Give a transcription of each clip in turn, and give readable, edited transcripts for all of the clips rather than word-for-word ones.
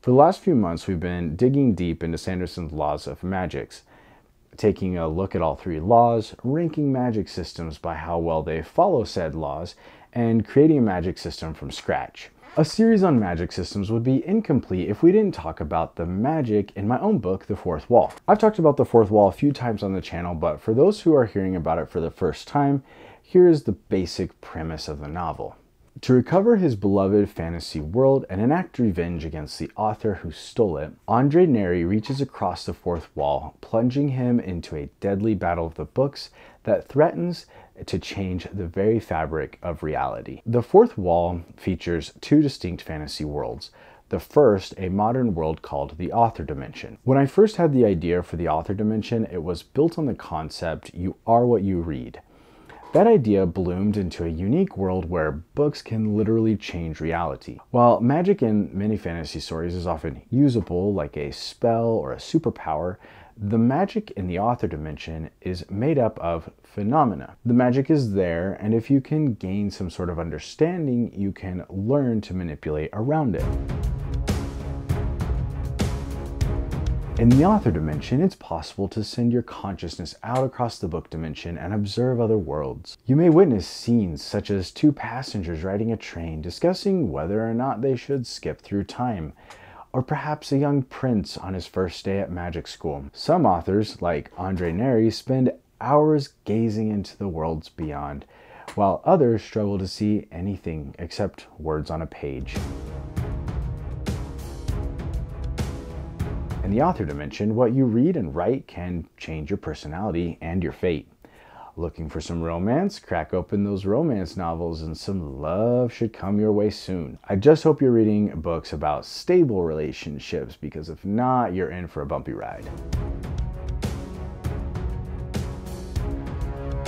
For the last few months, we've been digging deep into Sanderson's laws of magics, taking a look at all three laws, ranking magic systems by how well they follow said laws, and creating a magic system from scratch. A series on magic systems would be incomplete if we didn't talk about the magic in my own book, The Fourth Wall. I've talked about The Fourth Wall a few times on the channel, but for those who are hearing about it for the first time, here is the basic premise of the novel. To recover his beloved fantasy world and enact revenge against the author who stole it, Andre Neri reaches across the fourth wall, plunging him into a deadly battle of the books that threatens to change the very fabric of reality. The fourth wall features two distinct fantasy worlds. The first, a modern world called the author dimension. When I first had the idea for the author dimension, it was built on the concept, you are what you read. That idea bloomed into a unique world where books can literally change reality. While magic in many fantasy stories is often usable, like a spell or a superpower, the magic in the author dimension is made up of phenomena. The magic is there, and if you can gain some sort of understanding, you can learn to manipulate around it. In the author dimension, it's possible to send your consciousness out across the book dimension and observe other worlds. You may witness scenes such as two passengers riding a train discussing whether or not they should skip through time, or perhaps a young prince on his first day at magic school. Some authors, like Andre Neri, spend hours gazing into the worlds beyond, while others struggle to see anything except words on a page. In the author dimension, what you read and write can change your personality and your fate. Looking for some romance? Crack open those romance novels and some love should come your way soon. I just hope you're reading books about stable relationships, because if not, you're in for a bumpy ride.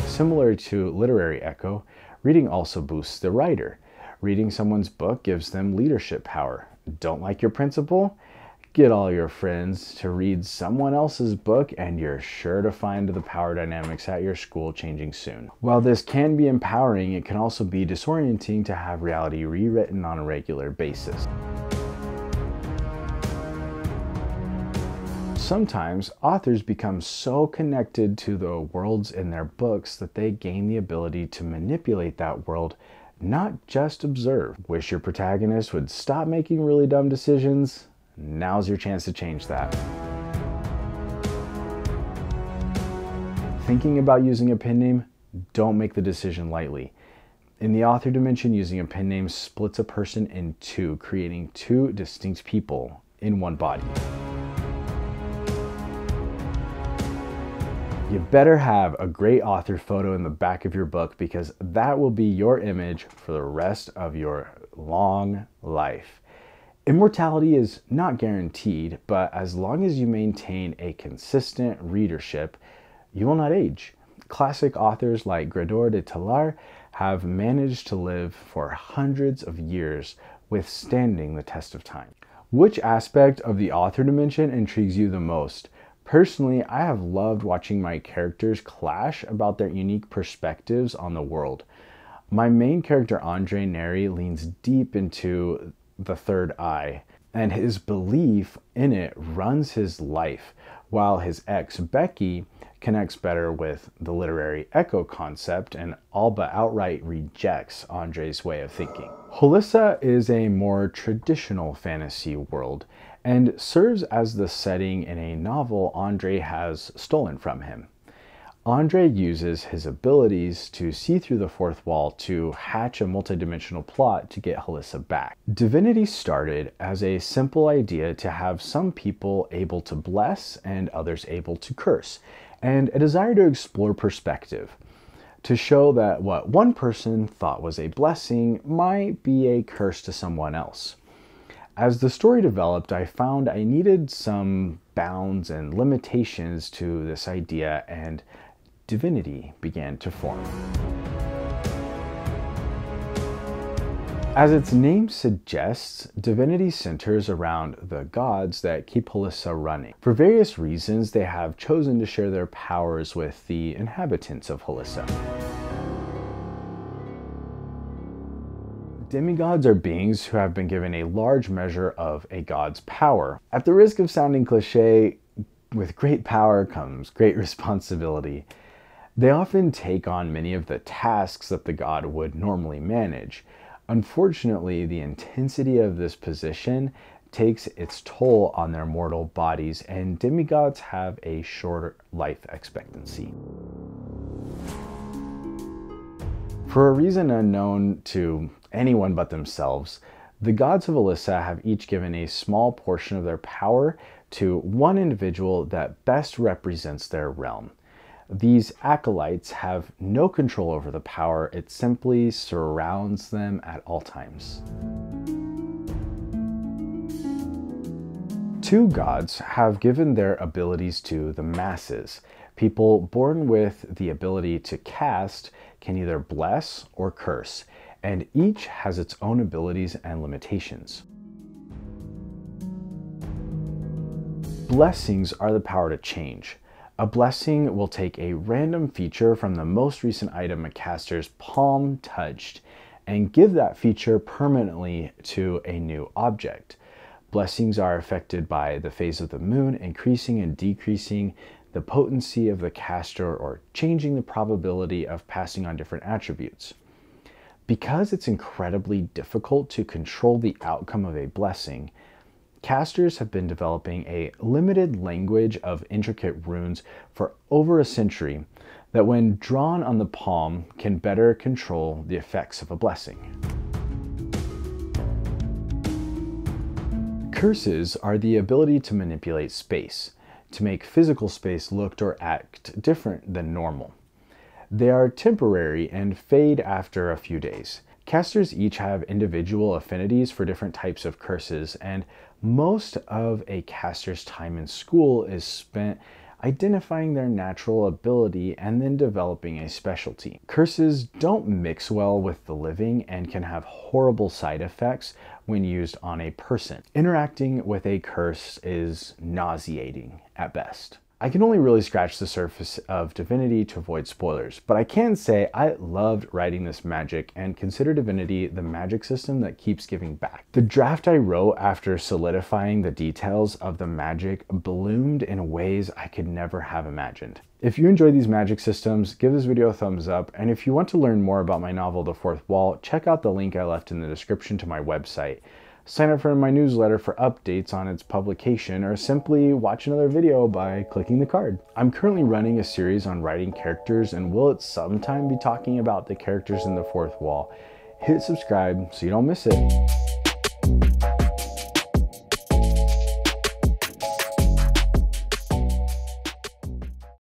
Similar to literary echo, reading also boosts the writer. Reading someone's book gives them leadership power. Don't like your principal? Get all your friends to read someone else's book and you're sure to find the power dynamics at your school changing soon. While this can be empowering, it can also be disorienting to have reality rewritten on a regular basis. Sometimes authors become so connected to the worlds in their books that they gain the ability to manipulate that world, not just observe. Wish your protagonist would stop making really dumb decisions? Now's your chance to change that. Thinking about using a pen name? Don't make the decision lightly. In the author dimension, using a pen name splits a person in two, creating two distinct people in one body. You better have a great author photo in the back of your book, because that will be your image for the rest of your long life. Immortality is not guaranteed, but as long as you maintain a consistent readership, you will not age. Classic authors like Grégoire de Tallard have managed to live for hundreds of years, withstanding the test of time. Which aspect of the author dimension intrigues you the most? Personally, I have loved watching my characters clash about their unique perspectives on the world. My main character, Andre Neri, leans deep into the third eye, and his belief in it runs his life, while his ex, Becky, connects better with the literary echo concept and all but outright rejects Andre's way of thinking. Holissa is a more traditional fantasy world and serves as the setting in a novel Andre has stolen from him. Andre uses his abilities to see through the fourth wall to hatch a multidimensional plot to get Holissa back. Divinity started as a simple idea to have some people able to bless and others able to curse, and a desire to explore perspective, to show that what one person thought was a blessing might be a curse to someone else. As the story developed, I found I needed some bounds and limitations to this idea, and Divinity began to form. As its name suggests, Divinity centers around the gods that keep Holissa running. For various reasons, they have chosen to share their powers with the inhabitants of Holissa. Demigods are beings who have been given a large measure of a god's power. At the risk of sounding cliche, with great power comes great responsibility. They often take on many of the tasks that the god would normally manage. Unfortunately, the intensity of this position takes its toll on their mortal bodies, and demigods have a shorter life expectancy. For a reason unknown to anyone but themselves, the gods of Alyssa have each given a small portion of their power to one individual that best represents their realm. These acolytes have no control over the power, it simply surrounds them at all times. Two gods have given their abilities to the masses. People born with the ability to cast can either bless or curse, and each has its own abilities and limitations. Blessings are the power to change. A blessing will take a random feature from the most recent item a caster's palm touched and give that feature permanently to a new object. Blessings are affected by the phase of the moon, increasing and decreasing the potency of the caster or changing the probability of passing on different attributes. Because it's incredibly difficult to control the outcome of a blessing, casters have been developing a limited language of intricate runes for over a century that, when drawn on the palm, can better control the effects of a blessing. Curses are the ability to manipulate space, to make physical space look or act different than normal. They are temporary and fade after a few days. Casters each have individual affinities for different types of curses, and most of a caster's time in school is spent identifying their natural ability and then developing a specialty. Curses don't mix well with the living and can have horrible side effects when used on a person. Interacting with a curse is nauseating at best. I can only really scratch the surface of Divinity to avoid spoilers, but I can say I loved writing this magic and consider Divinity the magic system that keeps giving back. The draft I wrote after solidifying the details of the magic bloomed in ways I could never have imagined. If you enjoy these magic systems, give this video a thumbs up, and if you want to learn more about my novel, The Fourth Wall, check out the link I left in the description to my website. Sign up for my newsletter for updates on its publication, or simply watch another video by clicking the card. I'm currently running a series on writing characters and will at some time be talking about the characters in The Fourth Wall. Hit subscribe so you don't miss it.